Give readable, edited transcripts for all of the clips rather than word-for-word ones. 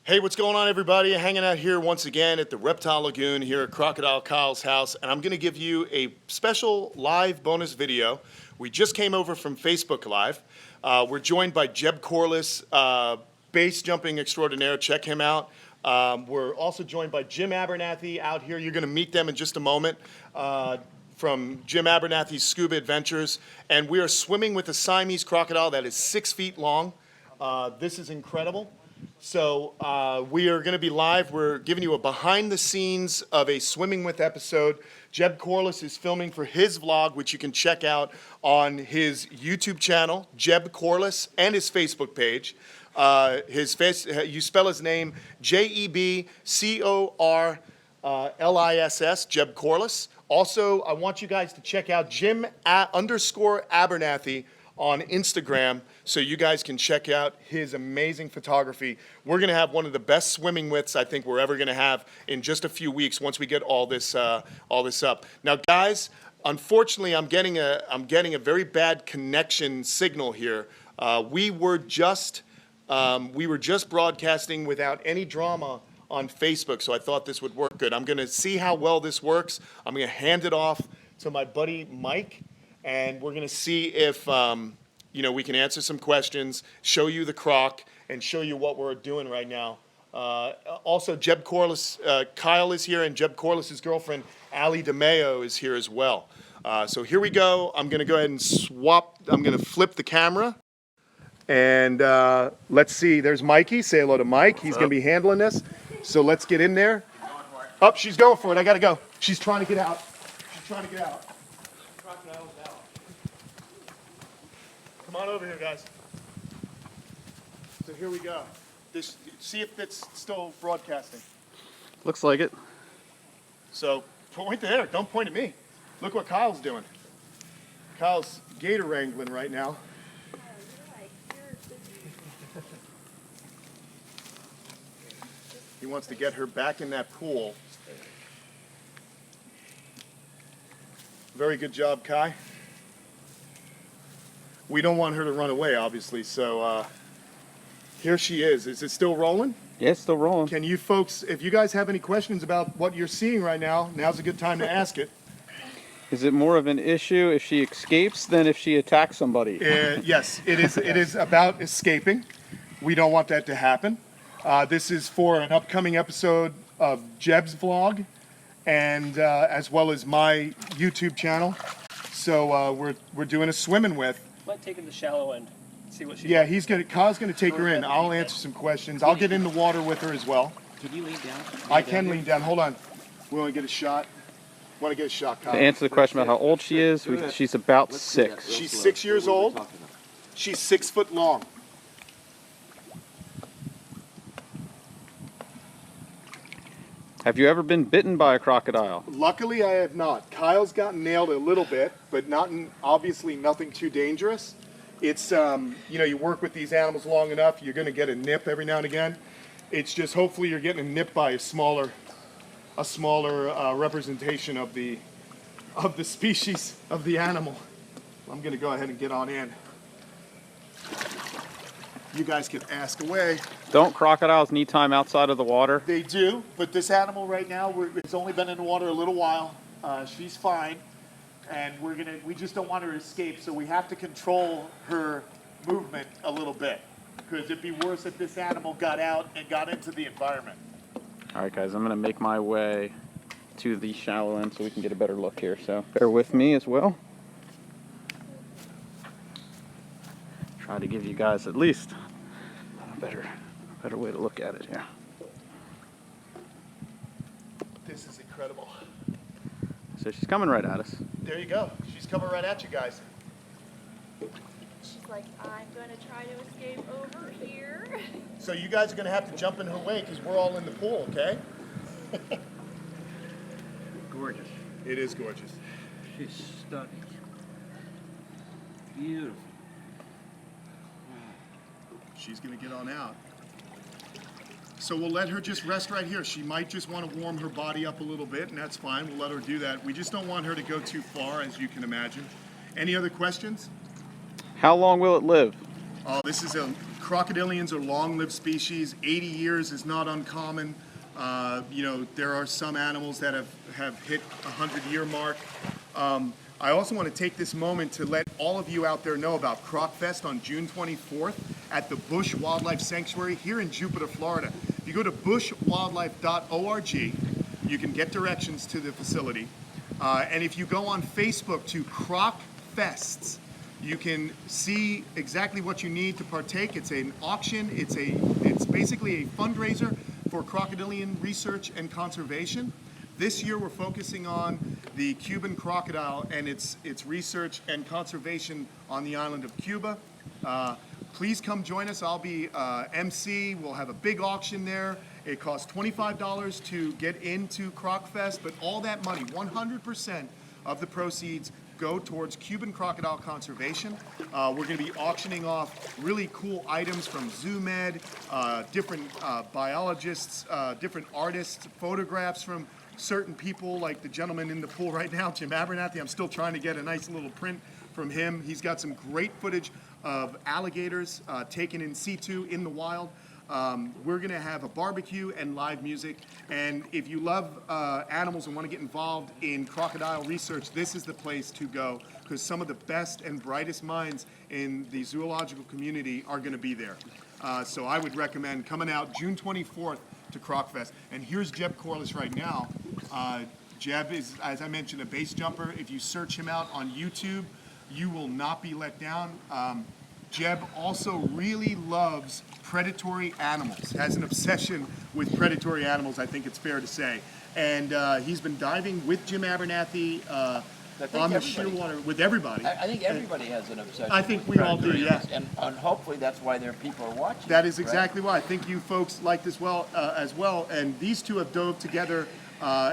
Hey, what's going on, everybody? Hanging out here once again at the Reptile Lagoon here at Crocodile Kyle's house, and I'm going to give you a special live bonus video. We just came over from Facebook Live. We're joined by Jeb Corliss, base jumping extraordinaire. Check him out. We're also joined by Jim Abernathy out here. You're going to meet them in just a moment. From Jim Abernathy's Scuba Adventures, and we are swimming with a Siamese crocodile that is 6 feet long. This is incredible. So we are going to be live. We're giving you a behind the scenes of a Swimming With episode. Jeb Corliss is filming for his vlog, which you can check out on his YouTube channel, Jeb Corliss, and his Facebook page. You spell his name JebCorliss, Jeb Corliss. Also, I want you guys to check out Jim_Abernathy on Instagram so you guys can check out his amazing photography. We're going to have one of the best swimming withs I think we're ever going to have in just a few weeks once we get all this up. Now, guys, unfortunately, I'm getting a very bad connection signal here. We were just broadcasting without any drama on Facebook, so I thought this would work good. I'm going to see how well this works. I'm going to hand it off to my buddy Mike, and we're going to see if we can answer some questions, show you the croc, and show you what we're doing right now. Also, Jeb Corliss, Kyle is here, and Jeb Corliss's girlfriend, Allie DeMeo, is here as well. So here we go. I'm going to go ahead and swap. I'm going to flip the camera. And let's see. There's Mikey. Say hello to Mike. He's going to be handling this. So let's get in there. Oh, she's going for it. I got to go. She's trying to get out. Crocodile's out. Come on over here, guys. So here we go. See if it's still broadcasting. Looks like it. So point there. Don't point at me. Look what Kyle's doing. Kyle's gator wrangling right now. He wants to get her back in that pool. Very good job, Kai. We don't want her to run away, obviously, so here she is. Is it still rolling? Yeah, it's still rolling. Can you folks, if you guys have any questions about what you're seeing right now, now's a good time to ask it. Is it more of an issue if she escapes than if she attacks somebody? Yes, it is. It is about escaping. We don't want that to happen. This is for an upcoming episode of Jeb's vlog, and as well as my YouTube channel. So we're doing a swimming with. Might take in the shallow end. See what she. Yeah, Kyle's gonna take her in. I'll answer some questions. I'll get in the water with her as well. Can you lean down? I can lean down. Hold on. We want to get a shot. Want to get a shot, Kyle? To answer the question about how old she is, she's about 6. She's 6 years old. She's 6 foot long. Have you ever been bitten by a crocodile? Luckily, I have not. Kyle's gotten nailed a little bit, but obviously nothing too dangerous. It's, you work with these animals long enough, you're going to get a nip every now and again. It's just hopefully you're getting a nip by a smaller representation of the species of the animal. I'm going to go ahead and get on in. You guys can ask away. Don't crocodiles need time outside of the water? They do, but this animal right now, it's only been in the water a little while. She's fine, and we just don't want her to escape, so we have to control her movement a little bit, because it'd be worse if this animal got out and got into the environment. All right, guys, I'm going to make my way to the shallow end so we can get a better look here, so bear with me as well. Try to give you guys at least a better way to look at it here. This is incredible. So she's coming right at us. There you go. She's coming right at you guys. She's like, I'm going to try to escape over here. So you guys are going to have to jump in her way because we're all in the pool, okay? Gorgeous. It is gorgeous. She's stunning. Beautiful. She's going to get on out. So we'll let her just rest right here. She might just want to warm her body up a little bit, and that's fine. We'll let her do that. We just don't want her to go too far, as you can imagine. Any other questions? How long will it live? Oh, this is crocodilians are long-lived species. 80 years is not uncommon. There are some animals that have hit 100-year mark. I also want to take this moment to let all of you out there know about Croc Fest on June 24th at the Bush Wildlife Sanctuary here in Jupiter, Florida. If you go to bushwildlife.org, you can get directions to the facility. And if you go on Facebook to Croc Fests, you can see exactly what you need to partake. It's an auction. It's basically a fundraiser for crocodilian research and conservation. This year we're focusing on the Cuban crocodile and its research and conservation on the island of Cuba. Please come join us. I'll be MC. We'll have a big auction there. It costs $25 to get into Croc Fest, but all that money, 100% of the proceeds, go towards Cuban crocodile conservation. We're going to be auctioning off really cool items from ZooMed, different biologists, different artists, photographs from certain people, like the gentleman in the pool right now, Jim Abernathy. I'm still trying to get a nice little print from him. He's got some great footage of alligators taken in situ in the wild. We're going to have a barbecue and live music. And if you love animals and want to get involved in crocodile research, this is the place to go, because some of the best and brightest minds in the zoological community are going to be there. So I would recommend coming out June 24th to Croc Fest. And here's Jeb Corliss right now. Jeb is, as I mentioned, a base jumper. If you search him out on YouTube, you will not be let down. Jeb also really loves predatory animals, has an obsession with predatory animals, I think it's fair to say. And he's been diving with Jim Abernathy on the Shearwater with everybody. I think everybody has an obsession. I think with we all do, predatory yeah. animals, and hopefully that's why there are people are watching. That is right? exactly why. I think you folks like this as well. And these two have dove together.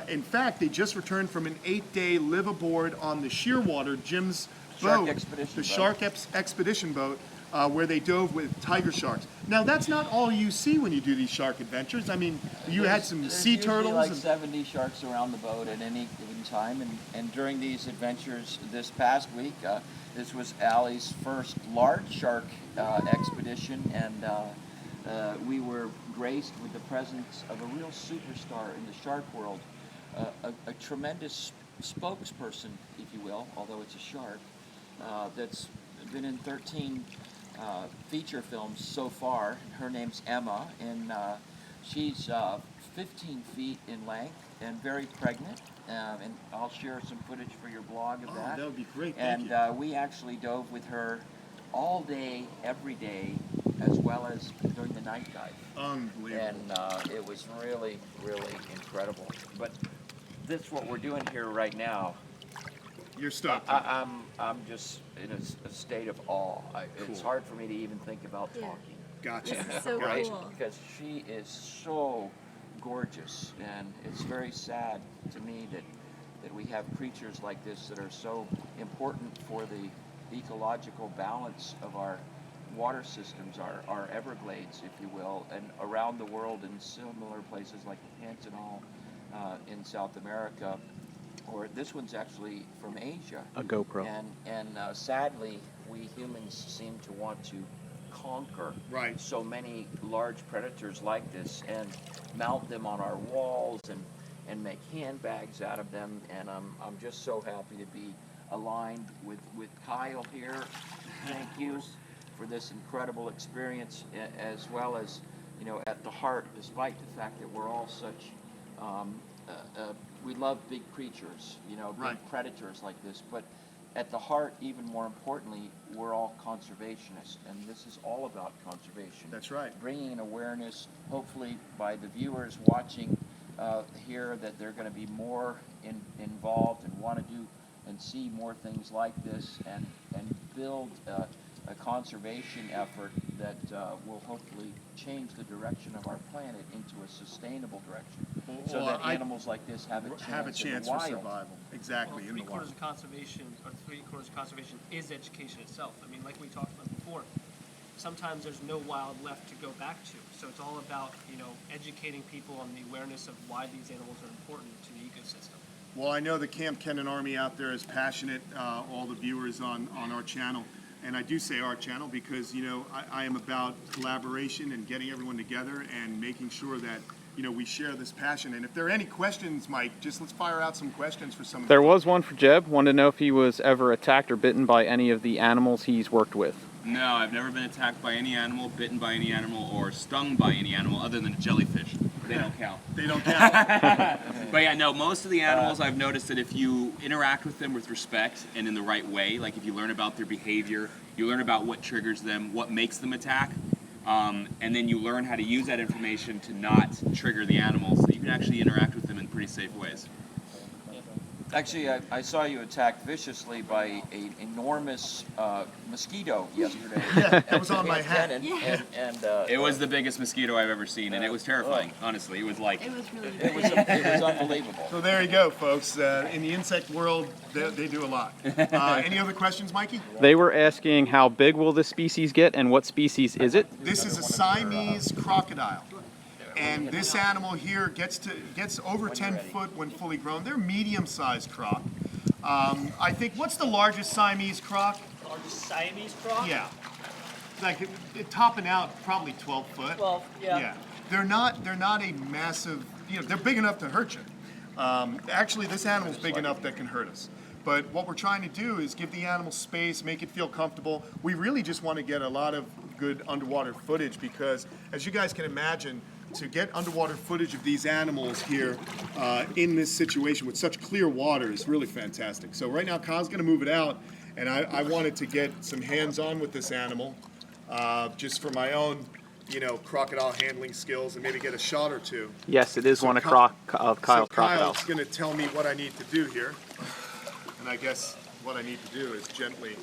In fact, they just returned from an 8-day live aboard on the Shearwater, Jim's Shark boat, expedition the boat. Shark Expedition boat, where they dove with tiger sharks. Now, that's not all you see when you do these shark adventures. I mean, you had some There's sea usually turtles. like And 70 sharks around the boat at any given time, and during these adventures this past week, this was Allie's first large shark expedition, and we were graced with the presence of a real superstar in the shark world, a tremendous spokesperson, if you will, although it's a shark, that's been in 13 feature films so far. Her name's Emma, and she's 15 feet in length and very pregnant. And I'll share some footage for your blog of that. that would be great. Thank And we actually dove with her all day, every day, as well as during the night dive. Unbelievable. And it was really, really incredible. But this, what we're doing here right now, You're stoked. I'm just in a state of awe. It's hard for me to even think about Yeah. talking. Gotcha. This is so Right? cool. Because she is so gorgeous, and it's very sad to me that we have creatures like this that are so important for the ecological balance of our water systems, our Everglades, if you will, and around the world in similar places like Pantanal in South America. Or this one's actually from Asia. A GoPro. And sadly, we humans seem to want to conquer Right. so many large predators like this and mount them on our walls and make handbags out of them. And I'm just so happy to be aligned with Kyle here. Thank you for this incredible experience, as well as, at the heart, despite the fact that we're all such we love big creatures, big Right. predators like this, but at the heart, even more importantly, we're all conservationists, and this is all about conservation. That's right. Bringing an awareness, hopefully by the viewers watching here, that they're going to be more involved and want to do and see more things like this, and build a conservation effort that will hopefully change the direction of our planet into a sustainable direction, so that animals like this have a chance in the for wild. survival. Exactly. Well, in the three-quarters wild. of conservation, or three-quarters of conservation is education itself. I mean, like we talked about before, sometimes there's no wild left to go back to. So it's all about, educating people on the awareness of why these animals are important to the ecosystem. Well, I know the Kamp Kenan Army out there is passionate, all the viewers on our channel. and I do say our channel because, you know, I am about collaboration and getting everyone together and making sure that, you know, we share this passion. And if there are any questions, Mike, just let's fire out some questions for some of There was one for Jeb. Wanted to know if he was ever attacked or bitten by any of the animals he's worked with. No, I've never been attacked by any animal, bitten by any animal, or stung by any animal other than a jellyfish. They don't count. They don't count. But yeah, no, most of the animals I've noticed that if you interact with them with respect and in the right way, like if you learn about their behavior, you learn about what triggers them, what makes them attack, and then you learn how to use that information to not trigger the animals, so you can actually interact with them in pretty safe ways. Actually, I saw you attacked viciously by an enormous mosquito yesterday. Yeah, that was on my Kamp hat. Kenan, and It was the biggest mosquito I've ever seen, and it was terrifying, honestly. It was like... It was really it was unbelievable. So there you go, folks. In the insect world, they do a lot. Any other questions, Mikey? They were asking how big will this species get and what species is it? This is a Siamese crocodile. And this animal here gets over 10 foot when fully grown. They're medium-sized croc. I think, what's the largest Siamese croc? Largest Siamese croc? Yeah. Like topping out probably 12 foot. 12, yeah. Yeah. They're not a massive, you know, they're big enough to hurt you. Actually, this animal's big enough that can hurt us. But what we're trying to do is give the animal space, make it feel comfortable. We really just want to get a lot of good underwater footage because, as you guys can imagine, to get underwater footage of these animals here in this situation with such clear water is really fantastic. So right now, Kyle's going to move it out, and I wanted to get some hands-on with this animal just for my own, you know, crocodile handling skills and maybe get a shot or two. Yes, it is So one of Kyle's Kyle's crocodiles. Kyle's going to tell me what I need to do here. And I guess what I need to do is gently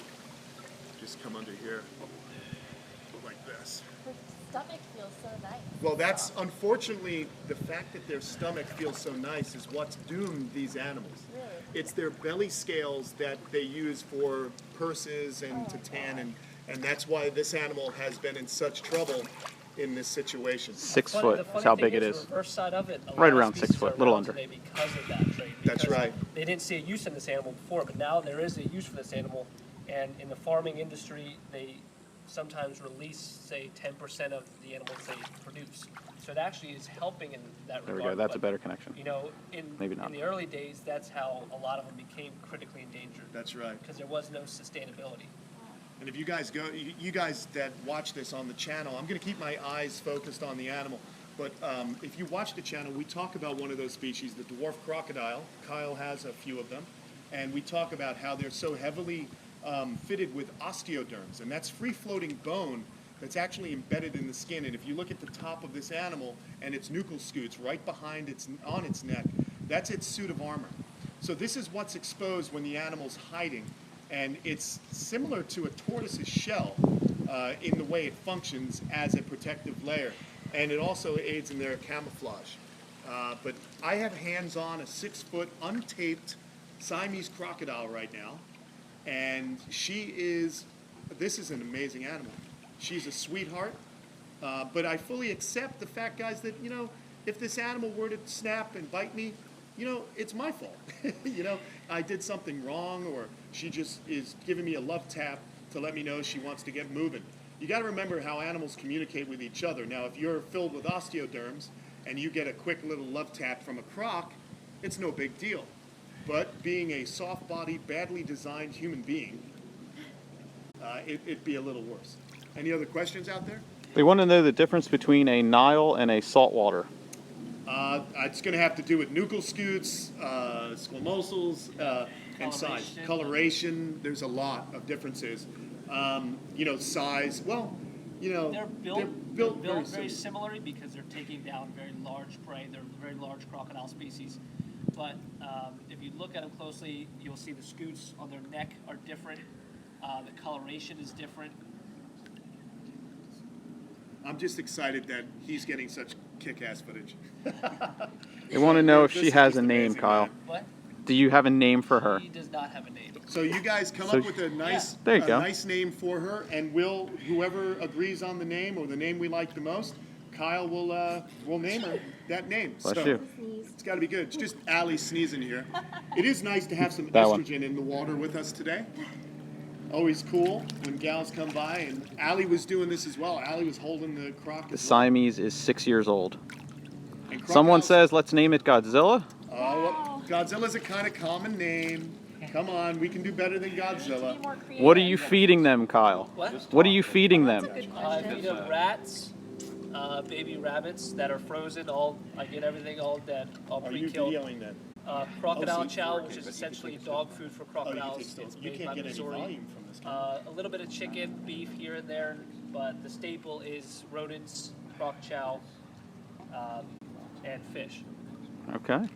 just come under here like this. Her stomach feels so nice. Well, that's unfortunately the fact that their stomach feels so nice is what's doomed these animals. Really? It's their belly scales that they use for purses and to tan, and that's why this animal has been in such trouble in this situation. 6 The foot funny is how thing big it is. The reverse side of it, a Right lot of around 6 species foot, are little around under. today because of that trait. That's because right. They didn't see a use in this animal before, but now there is a use for this animal. And in the farming industry, they sometimes release, say, 10% of the animals they produce. So it actually is helping in that There we regard. go. That's a but, better connection. You know, in Maybe not. in the early days, that's how a lot of them became critically endangered That's right. because there was no sustainability. And if you guys go, you guys that watch this on the channel, I'm going to keep my eyes focused on the animal. But if you watch the channel, we talk about one of those species, the dwarf crocodile. Kyle has a few of them. And we talk about how they're so heavily fitted with osteoderms. And that's free-floating bone that's actually embedded in the skin. And if you look at the top of this animal and its nuchal scutes right behind on its neck, that's its suit of armor. So this is what's exposed when the animal's hiding. And it's similar to a tortoise's shell in the way it functions as a protective layer. And it also aids in their camouflage. But I have hands on a 6 foot untaped Siamese crocodile right now. And this is an amazing animal. She's a sweetheart. But I fully accept the fact, guys, that, you know, if this animal were to snap and bite me, you know, it's my fault. You know, I did something wrong, or she just is giving me a love tap to let me know she wants to get moving. You got to remember how animals communicate with each other. Now, if you're filled with osteoderms and you get a quick little love tap from a croc, it's no big deal. But being a soft-bodied, badly designed human being, it'd be a little worse. Any other questions out there? They want to know the difference between a Nile and a saltwater. It's going to have to do with nuchal scutes, squamosals, and size. Coloration, there's a lot of differences. You know, size, well, you know, They're built very similarly because they're taking down very large prey. They're very large crocodile species. But if you look at them closely, you'll see the scutes on their neck are different. The coloration is different. I'm just excited that he's getting such kick-ass footage. They want to know if This she is has just a name, amazing, Kyle. man. What? Do you have a name for her? She does not have a name. So you guys come So- up with a nice, There you go. nice name for her, and whoever agrees on the name or the name we like the most, Kyle will name her that name. Bless So you. it's got to be good. It's just Allie sneezing here. It is nice to have some That one. estrogen in the water with us today. Always cool when gals come by, and Allie was doing this as well. Allie was holding the croc. The as well. Siamese is 6 years old. And Someone crocodiles- says, let's name it Godzilla. Oh, well, Godzilla's a kind of common name. Come on, we can do better than Godzilla. What are you feeding them, Kyle? What? What are you feeding them? I feed them rats, baby rabbits that are frozen. I get everything all dead, all Are you pre-killed. videoing then? Crocodile Oh, so- chow, which is essentially dog food for crocodiles. It's You made can't by get any Missouri. volume from this. Can you? A little bit of chicken, beef here and there, but the staple is rodents, croc chow, and fish. Okay.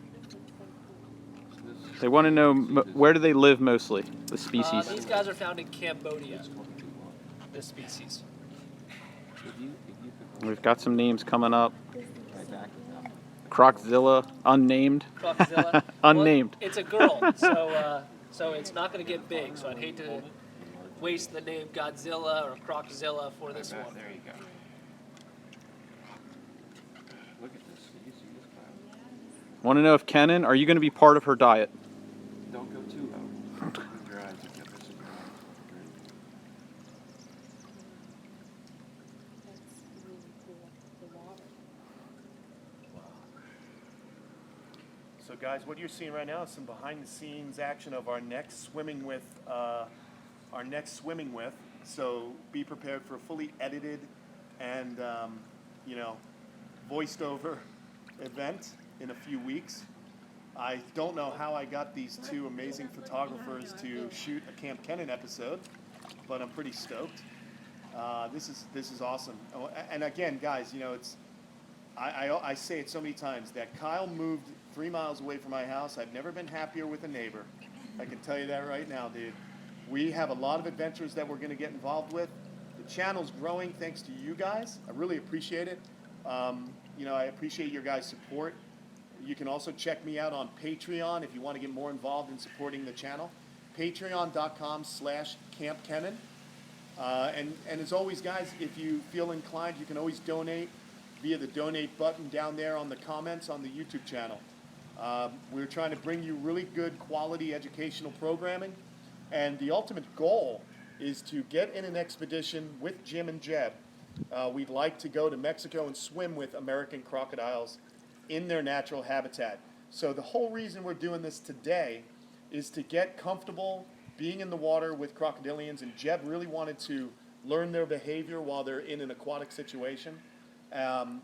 They want to know where do they live mostly, the species. These guys are found in Cambodia, this species. We've got some names coming up. Croczilla, unnamed. Crocodile. Unnamed. Well, it's a girl, so it's not going to get big. So I'd hate to waste the name Godzilla or Croczilla for this one. There you go. Look at this. Did you see this cloud? Want to know if Kenan, are you going to be part of her diet? Don't go too low. Move your eyes. Look at this. So guys, what you're seeing right now is some behind-the-scenes action of our next swimming with. So be prepared for a fully edited and voiced over event in a few weeks. I don't know how I got these two amazing photographers to shoot a Kamp Kenan episode, but I'm pretty stoked. This is awesome. Oh, and again, guys, it's. I say it so many times that Kyle moved 3 miles away from my house. I've never been happier with a neighbor. I can tell you that right now, dude. We have a lot of adventures that we're going to get involved with. The channel's growing thanks to you guys. I really appreciate it. I appreciate your guys' support. You can also check me out on Patreon if you want to get more involved in supporting the channel. Patreon.com/Kamp Kenan. And as always, guys, if you feel inclined, you can always donate via the donate button down there on the comments on the YouTube channel. We're trying to bring you really good quality educational programming, and the ultimate goal is to get in an expedition with Jim and Jeb. We'd like to go to Mexico and swim with American crocodiles in their natural habitat. So the whole reason we're doing this today is to get comfortable being in the water with crocodilians, and Jeb really wanted to learn their behavior while they're in an aquatic situation.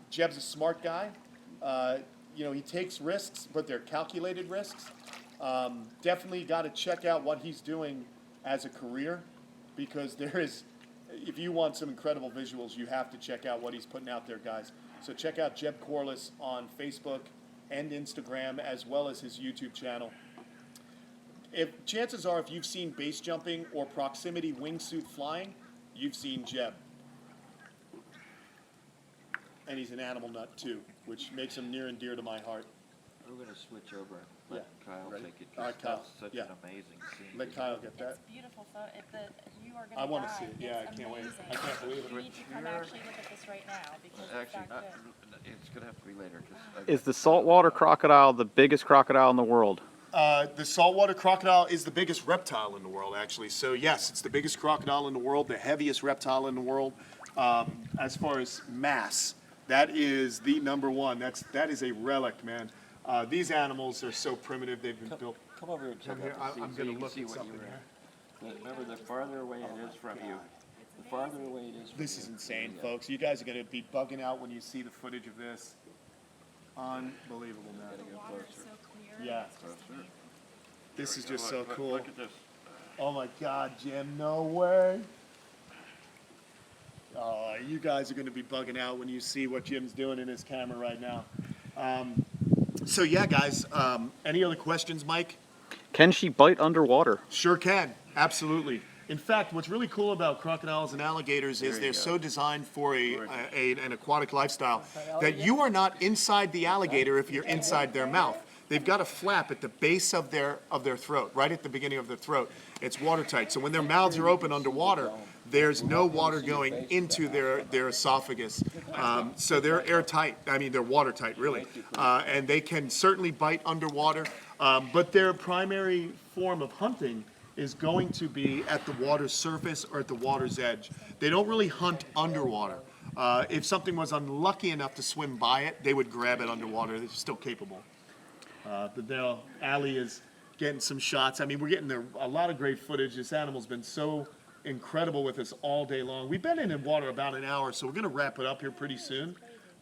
Jeb's a smart guy. He takes risks, but they're calculated risks. Definitely got to check out what he's doing as a career, because if you want some incredible visuals, you have to check out what he's putting out there, guys. So check out Jeb Corliss on Facebook and Instagram, as well as his YouTube channel. Chances are, if you've seen base jumping or proximity wingsuit flying, you've seen Jeb. And he's an animal nut too, which makes him near and dear to my heart. We're going to switch over and Yeah. let Kyle Ready? take it. All right, Kyle. That's such Yeah. an amazing scene. Let Kyle get that. It's beautiful. So you are gonna I want to die. see it. Yeah, It's I can't wait. amazing. I can't believe You it. need to come actually look at this right now because it's Actually, that good. it's going to have to be later. Is the saltwater crocodile the biggest crocodile in the world? The saltwater crocodile is the biggest reptile in the world, actually. So yes, it's the biggest crocodile in the world, the heaviest reptile in the world. As far as mass, that is the number one. That is a relic, man. These animals are so primitive. They've been built. Come over here and check Come here. out the I'm scene so going you to can look see at what something you here. Remember, the farther away it is from you, the farther away it is from This you. is insane, folks. You guys are going to be bugging out when you see the footage of this. Unbelievable, man. The water is so clear. Yeah. It's just amazing. This is just so cool. Look at this. Oh my God, Jim, no way. Oh, you guys are going to be bugging out when you see what Jim's doing in his camera right now. So yeah, guys, any other questions, Mike? Can she bite underwater? Sure can, absolutely. In fact, what's really cool about crocodiles and alligators is they're so designed for an aquatic lifestyle that you are not inside the alligator if you're inside their mouth. They've got a flap at the base of their throat, right at the beginning of their throat. It's watertight. So when their mouths are open underwater, there's no water going into their esophagus. So they're airtight. I mean, they're watertight, really. And they can certainly bite underwater. But their primary form of hunting is going to be at the water's surface or at the water's edge. They don't really hunt underwater. If something was unlucky enough to swim by it, they would grab it underwater. They're still capable. But now Allie is getting some shots. I mean, we're getting a lot of great footage. This animal's been so incredible with us all day long. We've been in the water about an hour, so we're going to wrap it up here pretty soon.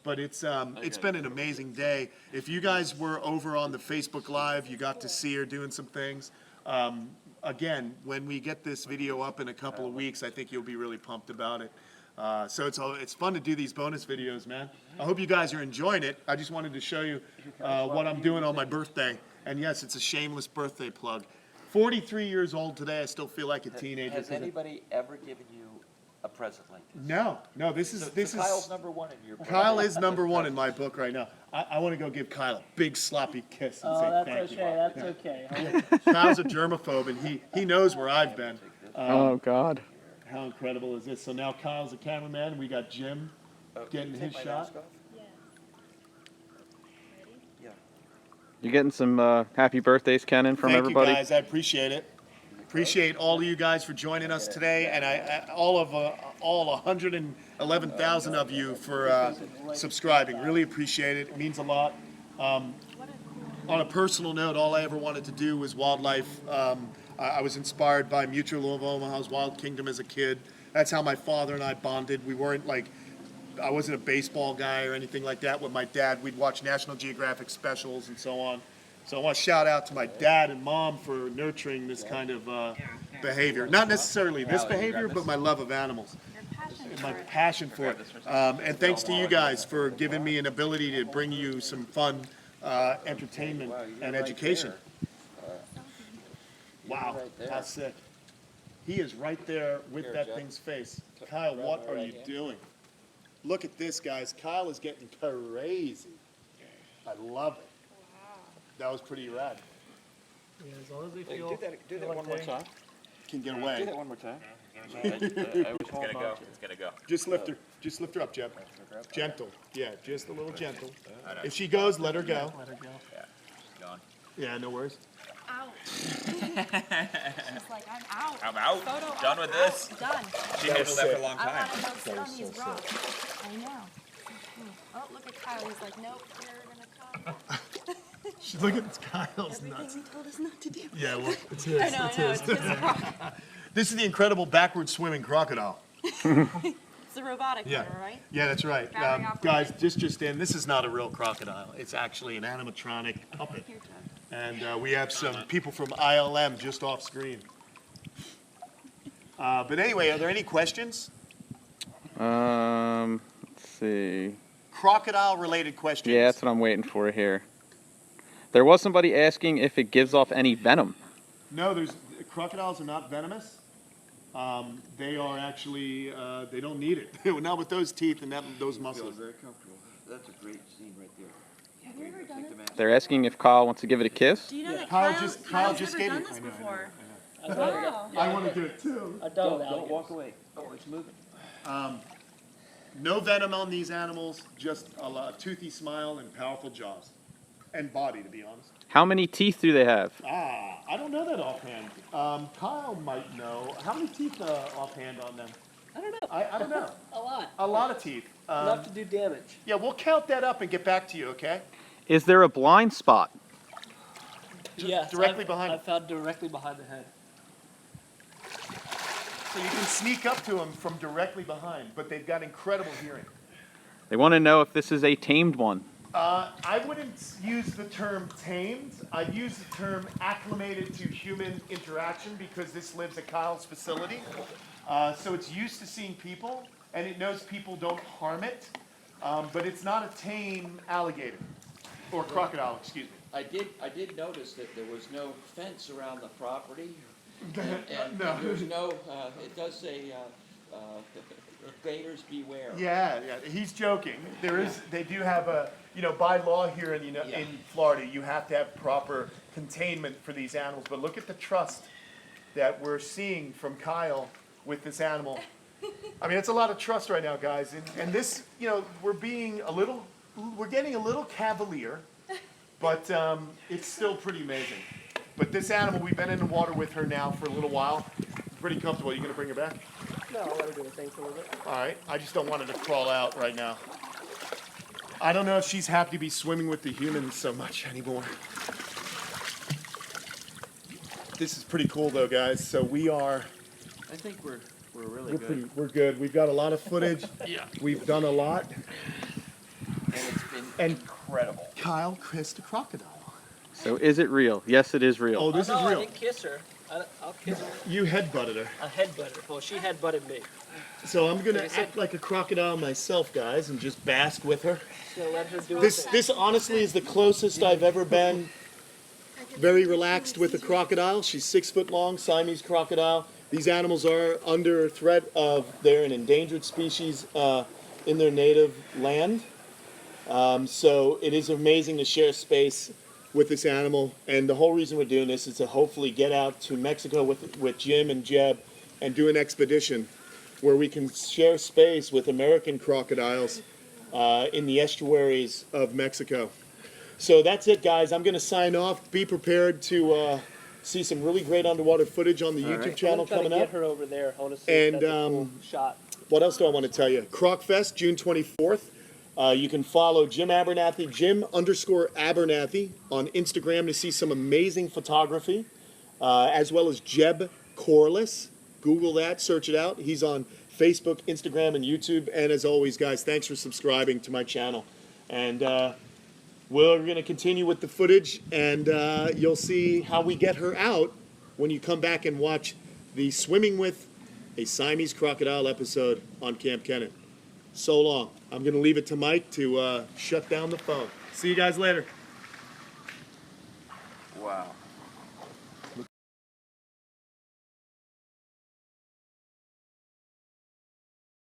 But it's been an amazing day. If you guys were over on the Facebook Live, you got to see her doing some things. Again, when we get this video up in a couple of weeks, I think you'll be really pumped about it. So it's fun to do these bonus videos, man. I hope you guys are enjoying it. I just wanted to show you what I'm doing on my birthday. And yes, it's a shameless birthday plug. 43 years old today. I still feel like a teenager. Has anybody ever given you a present like this? No. This is Kyle's number one in your book. Kyle is number one in my book right now. I want to go give Kyle a big sloppy kiss and say thank you. That's okay. Kyle's a germaphobe, and he knows where I've been. Oh God. How incredible is this? So now Kyle's a cameraman, and we got Jim getting his shot. You're getting some happy birthdays, Kenan, from everybody. Thank you, guys. I appreciate it. Appreciate all of you guys for joining us today, and all 111,000 of you for subscribing. Really appreciate it. It means a lot. On a personal note, all I ever wanted to do was wildlife. I was inspired by Mutual of Omaha's Wild Kingdom as a kid. That's how my father and I bonded. We weren't like, I wasn't a baseball guy or anything like that. With my dad, we'd watch National Geographic specials and so on. So I want to shout out to my dad and mom for nurturing this kind of behavior. Not necessarily this behavior, but my love of animals. And my passion for it. And thanks to you guys for giving me an ability to bring you some fun entertainment and education. Wow, how sick. He is right there with that thing's face. Kyle, what are you doing? Look at this, guys. Kyle is getting crazy. I love it. That was pretty rad. Yeah, as long as they Hey, feel. do that one more time. Can get Do away. that one more time. It's gonna go. Just lift her. Just lift her up, Jeb. Gentle. Yeah, just a little gentle. If she goes, let her go. Let her go. Gone. Yeah, no worries. Out. She's like, I'm out. I'm out. Photo Done op, with this. out. Done. She handled that for a long I time. want to go sit on these rocks. I know. Oh, look at Kyle. He's like, nope, we're gonna come. She's looking at Kyle's nuts. Everything he told us not to do. Yeah, well, it's his. I know, it's his rock. This is the incredible backward swimming crocodile. It's the robotic Yeah. one, right? Yeah, that's right. Battery Guys, operated. just in, this is not a real crocodile. It's actually an animatronic puppet. Here, Chuck. And we have some people from ILM just off screen. But anyway, are there any questions? Let's see. Crocodile-related questions? Yeah, that's what I'm waiting for here. There was somebody asking if it gives off any venom. No, crocodiles are not venomous. They are actually, they don't need it. Not with those teeth and those muscles. Very comfortable. That's a great scene right there. Have you ever done it? They're asking if Kyle wants to give it a kiss. Do you know that Kyle Kyle's just never gave done it. this I know, before? Oh. I want to do it too. I don't. Don't walk away. Oh, it's moving. No venom on these animals, just a toothy smile and powerful jaws. And body, to be honest. How many teeth do they have? I don't know that offhand. Kyle might know. How many teeth offhand on them? I don't know. I don't know. A lot. A lot of teeth. Enough to do damage. Yeah, we'll count that up and get back to you, okay? Is there a blind spot? Yes. directly behind I found directly behind the head. So you can sneak up to them from directly behind, but they've got incredible hearing. They want to know if this is a tamed one. I wouldn't use the term tamed. I'd use the term acclimated to human interaction because this lives at Kyle's facility. So it's used to seeing people, and it knows people don't harm it. But it's not a tame alligator or crocodile, excuse me. I did notice that there was no fence around the property, and No. there's no. It does say, "Invaders beware." Yeah, he's joking. They do have a, by law here in Florida, you have to have proper containment for these animals. But look at the trust that we're seeing from Kyle with this animal. I mean, it's a lot of trust right now, guys. And this, we're getting a little cavalier, but it's still pretty amazing. But this animal, we've been in the water with her now for a little while. Pretty comfortable. You gonna bring her back? No, I'll let her do her thing for a little bit. All right. I just don't want her to crawl out right now. I don't know if she's happy to be swimming with the humans so much anymore. This is pretty cool though, guys. So we are. I think we're really good. We're good. We've got a lot of footage. Yeah. We've done a lot. And it's been incredible. Kyle kissed a crocodile. So is it real? Yes, it is real. Oh, this no, is I real. didn't kiss her. I'll kiss her. You headbutted her. I headbutted her. Well, she headbutted me. So I'm gonna Like I said- act like a crocodile myself, guys, and just bask with her. Just gonna let her do her This thing. this honestly is the closest I've ever been. Very relaxed with a crocodile. She's 6 foot long, Siamese crocodile. These animals are under threat of they're an endangered species in their native land. So it is amazing to share space with this animal, and the whole reason we're doing this is to hopefully get out to Mexico with Jim and Jeb and do an expedition where we can share space with American crocodiles in the estuaries of Mexico. So that's it, guys. I'm going to sign off. Be prepared to see some really great underwater footage on the YouTube channel I'm gonna coming get up. her over there. I want to see And, if that's a cool shot. What else do I want to tell you? Croc Fest, June 24th. You can follow Jim Abernathy, Jim_Abernathy on Instagram to see some amazing photography, as well as Jeb Corliss. Google that, search it out. He's on Facebook, Instagram, and YouTube. And as always, guys, thanks for subscribing to my channel. And we're going to continue with the footage, and you'll see how we get her out when you come back and watch the Swimming with a Siamese Crocodile episode on Kamp Kenan. So long. I'm going to leave it to Mike to shut down the phone. See you guys later. Wow.